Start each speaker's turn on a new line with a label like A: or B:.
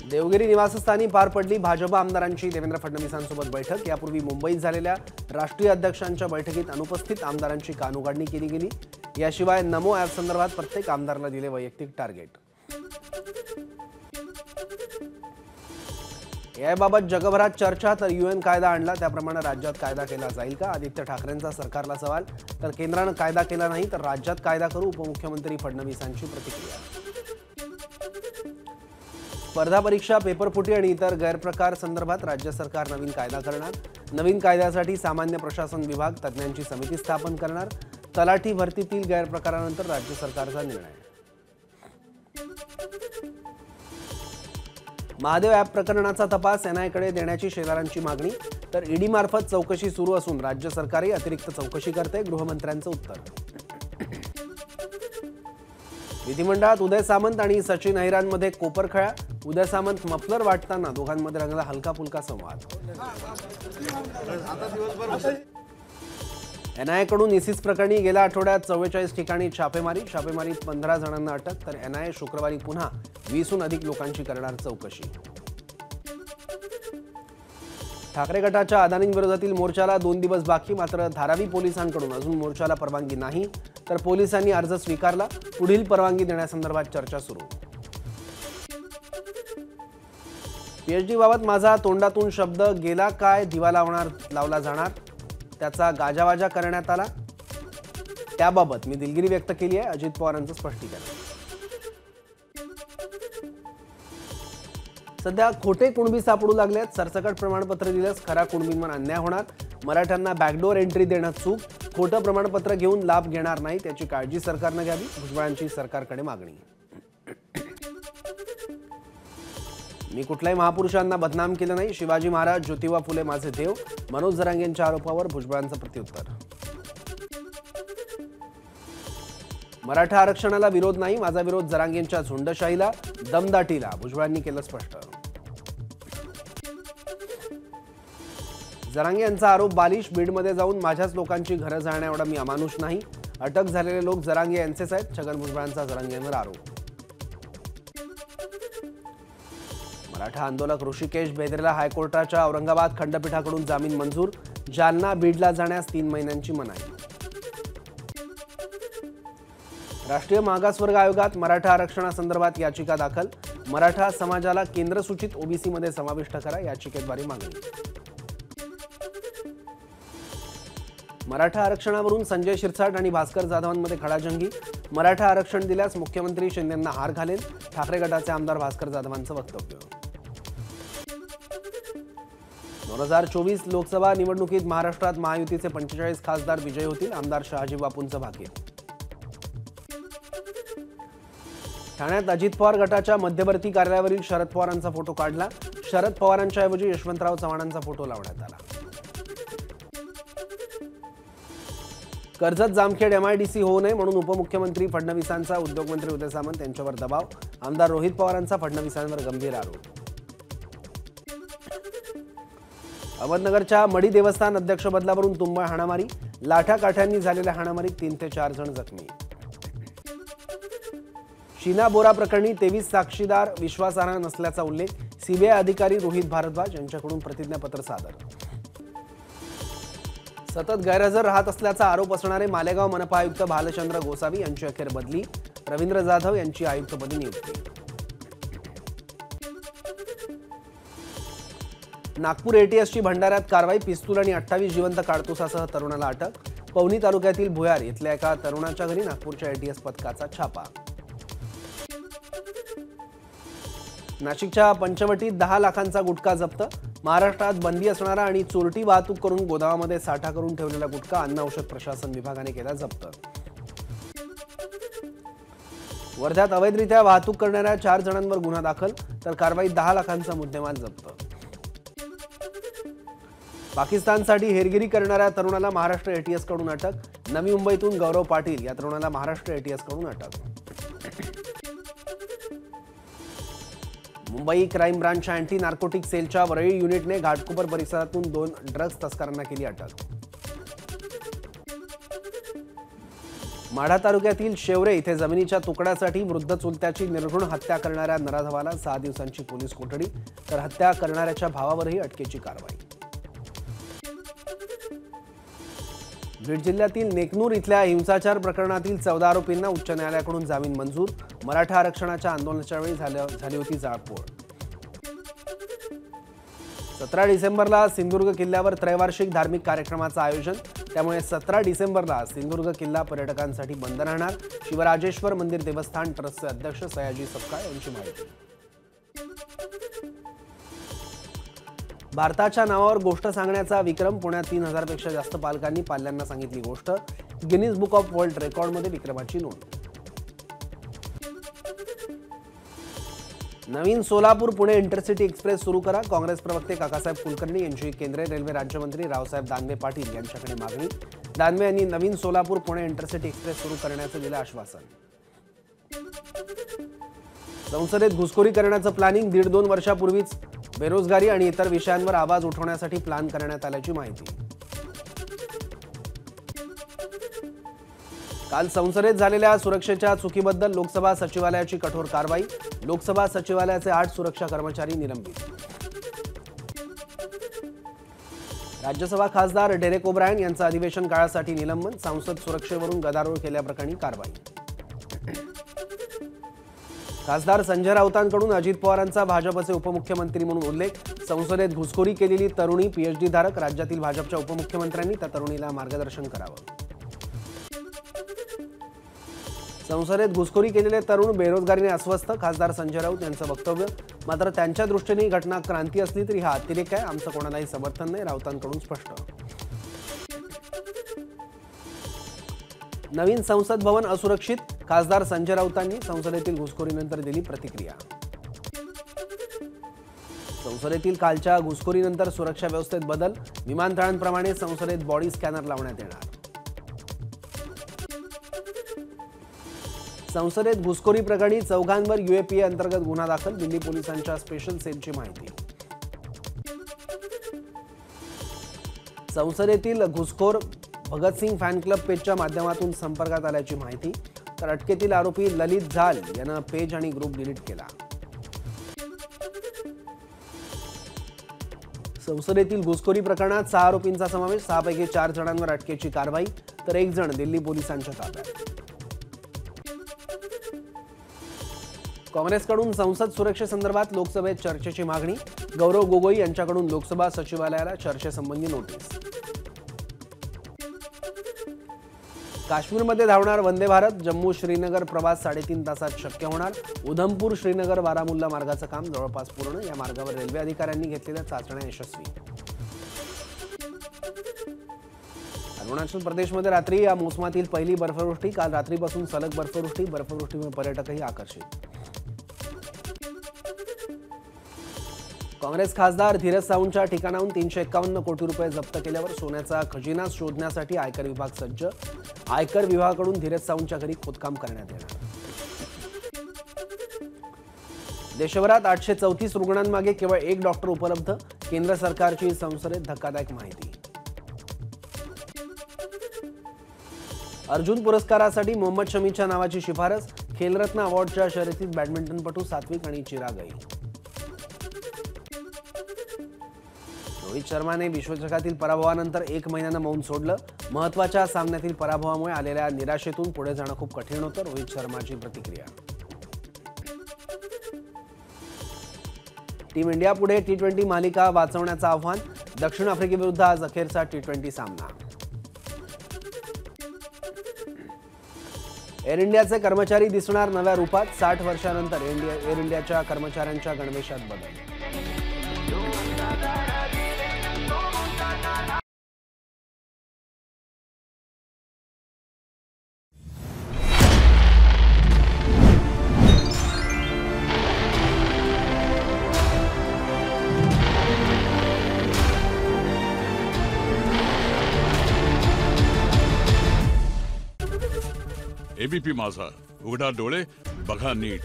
A: देवगिरी निवासस्थानी पार पडली भाजप आमदारांची देवेंद्र फडणवीसांसोबत बैठक। यापूर्वी मुंबईत झालेल्या राष्ट्रीय अध्यक्षांच्या बैठकीत अनुपस्थित आमदारांची कानउघाडणी केली गेली। याशिवाय नमो ॲप संदर्भात प्रत्येक आमदाराला दिले वैयक्तिक टार्गेट। याबाबत जगभरात चर्चा, तर यूएन कायदा आणला त्याप्रमाणे राज्यात कायदा केला जाईल का? आदित्य ठाकरेंचा सरकारला सवाल। तर केंद्राने कायदा केला नाही तर राज्यात कायदा करू, उपमुख्यमंत्री फडणवीसांची प्रतिक्रिया। स्पर्धा परीक्षा, पेपरफुटी आणि इतर गैरप्रकार संदर्भात राज्य सरकार नवीन कायदा करणार। नवीन कायद्यासाठी सामान्य प्रशासन विभाग तज्ज्ञांची समिती स्थापन करणार। तलाठी भरतीतील गैरप्रकारानंतर राज्य सरकारचा निर्णय। महादेव ॲप प्रकरणाचा तपास एनआयकडे देण्याची शेलारांची मागणी, तर ईडी मार्फत चौकशी सुरू असून राज्य सरकारही अतिरिक्त चौकशी करते, गृहमंत्र्यांचं उत्तर। विधिमंडळात उदय सामंत आणि सचिन अहिरांमध्ये कोपरखळा। उदय सामंत मफलर वाटताना दोघांमध्ये रंगला हलका फुलका संवाद। एनआयकडून इसिस प्रकरणी गेल्या आठवड्यात 44 ठिकाणी छापेमारीत 15 जणांना अटक, तर एनआय शुक्रवारी पुन्हा 20हून अधिक लोकांची करणार चौकशी। ठाकरे गटाच्या अदानींविरोधातील मोर्चाला 2 दिवस बाकी, मात्र धारावी पोलिसांकडून अजून मोर्चाला परवानगी नाही, तर पोलिसांनी अर्ज स्वीकारला। पुढील परवानगी देण्यासंदर्भात चर्चा सुरू। पीएचडी बाबत माझा तोंडातून शब्द गेला काय, दिवा लावला जाणार, त्याचा गाजावाजा करण्यात आला। त्याबाबत मी दिलगिरी व्यक्त केली आहे, अजित पवारांचं स्पष्टीकरण। सध्या खोटे कुणबी सापडू लागलेत। सरसकट प्रमाणपत्र दिल्यास खरा कुणबींवर अन्याय होणार। मराठ्यांना बॅकडोर एंट्री देणं चूक। खोटं प्रमाणपत्र घेऊन लाभ घेणार नाही, त्याची काळजी सरकारनं घ्यावी, भुजबळांची सरकारकडे मागणी। मी कुठल्याही महापुरुषांना बदनाम केलं नाही, शिवाजी महाराज, ज्योतिबा फुले माझे देव। मनोज जरांगेंच्या आरोपावर भुजबळांचं प्रत्युत्तर। मराठा आरक्षणाला विरोध नाही, माझा विरोध जरांगेंच्या झुंडशाहीला, दमदाटीला, भुजबळांनी केलं स्पष्ट। जरांगे यांचा आरोप बालिश, बीडमध्ये जाऊन माझ्याच लोकांची घरं जाळण्या एवढा मी अमानुष नाही। अटक झालेले लोक जरांगे यांचेच आहेत, छगन भुजबळांचा जरांगेंवर आरोप। मराठा आंदोलक ऋषिकेश बेदरेला हायकोर्टाच्या औरंगाबाद खंडपीठाकडून जामीन मंजूर। जालना, बीडला जाण्यास 3 महिन्यांची मनाई। राष्ट्रीय मागासवर्ग आयोगात मराठा आरक्षणासंदर्भात याचिका दाखल। मराठा समाजाला केंद्रसूचित ओबीसीमध्ये समाविष्ट करा, याचिकेद्वारे मागणी। मराठा आरक्षणावरून संजय शिरसाट आणि भास्कर जाधवांमध्ये खडाजंगी। मराठा आरक्षण दिल्यास मुख्यमंत्री शिंदेंना हार घालेल, ठाकरे गटाचे आमदार भास्कर जाधवांचं वक्तव्य। 2024 लोकसभा निवडणुकीत महाराष्ट्रात महायुतीचे 45 खासदार विजयी होतील, आमदार शहाजी बापूंचं भाकीत। ठाण्यात अजित पवार गटाच्या मध्यवर्ती कार्यालयावरील शरद पवारांचा फोटो काढला। शरद पवारांच्या ऐवजी यशवंतराव चव्हाणांचा फोटो लावण्यात आला। कर्जत जामखेड एमआयडीसी होऊ नये म्हणून उपमुख्यमंत्री फडणवीसांचा उद्योगमंत्री उदय सामंत यांच्यावर दबाव। आमदार रोहित पवारांचा फडणवीसांवर गंभीर आरोप। अहमदनगरच्या मडी देवस्थान अध्यक्ष बदलावरून तुंबळ हाणामारी। लाठाकाठ्यांनी झालेल्या हाणामारीत 3 ते 4 जण जखमी। शीना बोरा प्रकरणी 23 साक्षीदार विश्वासार्ह नसल्याचा उल्लेख। सीबीआय अधिकारी रोहित भारद्वाज यांच्याकडून प्रतिज्ञापत्र सादर। सतत गैरहजर राहत असल्याचा आरोप असणारे मालेगाव मनपा आयुक्त भालचंद्र गोसावी यांची अखेर बदली। रवींद्र जाधव यांची आयुक्तपदी नियुक्ती। नागपूर एटीएसची भंडाऱ्यात कारवाई। पिस्तूल आणि 28 जिवंत काडतुसासह तरुणाला अटक। पवनी तालुक्यातील भुयार इथल्या एका तरुणाच्या घरी नागपूरच्या एटीएस पथकाचा छापा। नाशिकच्या पंचवटीत 10 लाखांचा गुटखा जप्त। महाराष्ट्रात बंदी असणारा आणि चोरटी वाहतूक करून गोदामामध्ये साठा करून ठेवलेला गुटखा अन्न औषध प्रशासन विभागाने केला जप्त। वर्ध्यात अवैधरित्या वाहतूक करणाऱ्या 4 जणांवर गुन्हा दाखल, तर कारवाईत 10 लाखांचा मुद्देमाल जप्त। पाकिस्तानसाठी हेरगिरी करणाऱ्या तरुणाला महाराष्ट्र एटीएस कडून अटक। नवी मुंबईतून गौरव पाटील या तरुणाला महाराष्ट्र एटीएस कडून अटक। मुंबई क्राईम ब्रांचच्या अँटी नार्कोटिक सेलच्या वरळी युनिटने घाटकोपर परिसरातून 2 ड्रग्ज तस्करांना केली अटक। माढा तालुक्यातील शेवरे इथे जमिनीच्या तुकड्यासाठी वृद्ध चुलत्याची निर्घृण हत्या करणाऱ्या नराधमाला 6 दिवसांची पोलीस कोठडी, तर हत्या करणाऱ्याच्या भावावरही अटकेची कारवाई. बीड जिल्ह्यातील नेकनूर इथल्या हिंसाचार प्रकरणातील 14 आरोपींना उच्च न्यायालयाकडून जामीन मंजूर. मराठा आरक्षणाच्या आंदोलनाच्या वेळी झाली होती जाळपोळ. 17 डिसेंबरला सिंधुदुर्ग किल्ल्यावर त्रैवार्षिक धार्मिक कार्यक्रमाचं आयोजन, त्यामुळे 17 डिसेंबरला सिंधुदुर्ग किल्ला पर्यटकांसाठी बंद राहणार. शिवराजेश्वर मंदिर देवस्थान ट्रस्टचे अध्यक्ष सयाजी सपकाळ यांची माहिती. भारताच्या नावावर गोष्ट सांगण्याचा विक्रम. पुण्यात 3000 पेक्षा जास्त पालकांनी पाल्यांना सांगितली गोष्ट. गिनीज बुक ऑफ वर्ल्ड रेकॉर्डमध्ये विक्रमाची नोंद. नवीन सोलापूर पुणे इंटरसिटी एक्सप्रेस सुरू करा. काँग्रेस प्रवक्ते काकासाहेब कुलकर्णी यांची केंद्रीय रेल्वे राज्यमंत्री रावसाहेब दानवे पाटील यांच्याकडे मागणी. दानवे यांनी नवीन सोलापूर पुणे इंटरसिटी एक्सप्रेस सुरू करण्याचं दिलं आश्वासन. संसदेत घुसखोरी करण्याचं प्लॅनिंग. 1.5-2 वर्षापूर्वीच बेरोजगारी आणि इतर विषयांवर आवाज उठवण्यासाठी प्लॅन करण्यात आल्याची माहिती. काल संसदेत झालेल्या सुरक्षेच्या चुकीबद्दल लोकसभा सचिवालयाची कठोर कारवाई. लोकसभा सचिवालयाचे 8 सुरक्षा कर्मचारी निलंबित. राज्यसभा खासदार डेरेक ओब्रायन यांचं अधिवेशन काळासाठी निलंबन. संसद सुरक्षेवरून गदारोळ केल्याप्रकरणी कारवाई. खासदार संजय राऊतांकडून अजित पवारांचा भाजपचे उपमुख्यमंत्री म्हणून उल्लेख. संसदेत घुसखोरी केलेली तरुणी पीएचडी धारक. राज्यातील भाजपच्या उपमुख्यमंत्र्यांनी त्या तरुणीला मार्गदर्शन करावं. संसदेत घुसखोरी केलेले तरुण बेरोजगारीने अस्वस्थ. खासदार संजय राऊत यांचं वक्तव्य. मात्र त्यांच्या दृष्टीने ही घटना क्रांती असली तरी हा अतिरेक आहे. आमचं कोणालाही समर्थन नाही. राऊतांकडून स्पष्ट. नवीन संसद भवन असुरक्षित. खासदार संजय राऊतांनी संसदेतील घुसखोरीनंतर दिली प्रतिक्रिया. संसदेतील कालच्या घुसखोरीनंतर सुरक्षा व्यवस्थेत बदल. विमानतळांप्रमाणे संसदेत बॉडी स्कॅनर लावण्यात येणार. संसदेत घुसखोरी प्रकरणी 4 यूएपीए अंतर्गत गुन्हा दाखल. दिल्ली पोलिसांच्या स्पेशल सेलची माहिती. संसदेतील घुसखोर भगतसिंग फॅन क्लब पेजच्या माध्यमातून संपर्कात आल्याची माहिती. तर अटकेतील आरोपी ललित झाल यानं पेज आणि ग्रुप डिलीट केला. संसदेतील घुसखोरी प्रकरणात 6 आरोपींचा समावेश. 6 पैकी 4 जणांवर अटकेची कारवाई, तर 1 जण दिल्ली पोलिसांच्या ताब्यात. काँग्रेसकडून संसद सुरक्षेसंदर्भात लोकसभेत चर्चेची मागणी. गौरव गोगोई यांच्याकडून लोकसभा सचिवालयाला चर्चेसंबंधी नोटीस. काश्मीरमध्ये धावणार वंदे भारत. जम्मू श्रीनगर प्रवास 3.5 तासात शक्य होणार. उधमपूर श्रीनगर बारामुल्ला मार्गाचं काम जवळपास पूर्ण. या मार्गावर रेल्वे अधिकाऱ्यांनी घेतलेल्या चाचण्या यशस्वी. अरुणाचल प्रदेशमध्ये रात्री या मोसमातील पहिली बर्फवृष्टी. काल रात्रीपासून सलग बर्फवृष्टी. बर्फवृष्टीमुळे पर्यटकही आकर्षित. काँग्रेस खासदार धीरज सावंतच्या ठिकाणाहून 351 कोटी रुपये जप्त केल्यावर सोन्याचा खजिना शोधण्यासाठी आयकर विभाग सज्ज. आयकर विभागाकडून धीरज सावंतच्या घरी खोदकाम करण्यात येणार. देशभरात 834 रुग्णांमागे केवळ 1 डॉक्टर उपलब्ध. केंद्र सरकारची संसदेत धक्कादायक माहिती. अर्जुन पुरस्कारासाठी मोहम्मद शमीच्या नावाची शिफारस. खेलरत्न अवॉर्डच्या शर्यतीत बॅडमिंटनपटू सात्विक आणि चिराग आई. रोहित शर्माने विश्वचषकातील पराभवानंतर 1 महिन्यानं मौन सोडलं. महत्त्वाच्या सामन्यातील पराभवामुळे आलेल्या निराशेतून पुढे जाणं खूप कठीण होतं. रोहित शर्माची प्रतिक्रिया. टीम इंडिया पुढे T20 मालिका वाचवण्याचं आव्हान. दक्षिण आफ्रिकेविरुद्ध आज अखेरचा T20 सामना. एअर इंडियाचे कर्मचारी दिसणार नव्या रूपात. 60 वर्षांनंतर एअर इंडियाच्या कर्मचाऱ्यांच्या गणवेशात बदल.
B: एबीपी माझा, उघडा डोळे बघा नीट.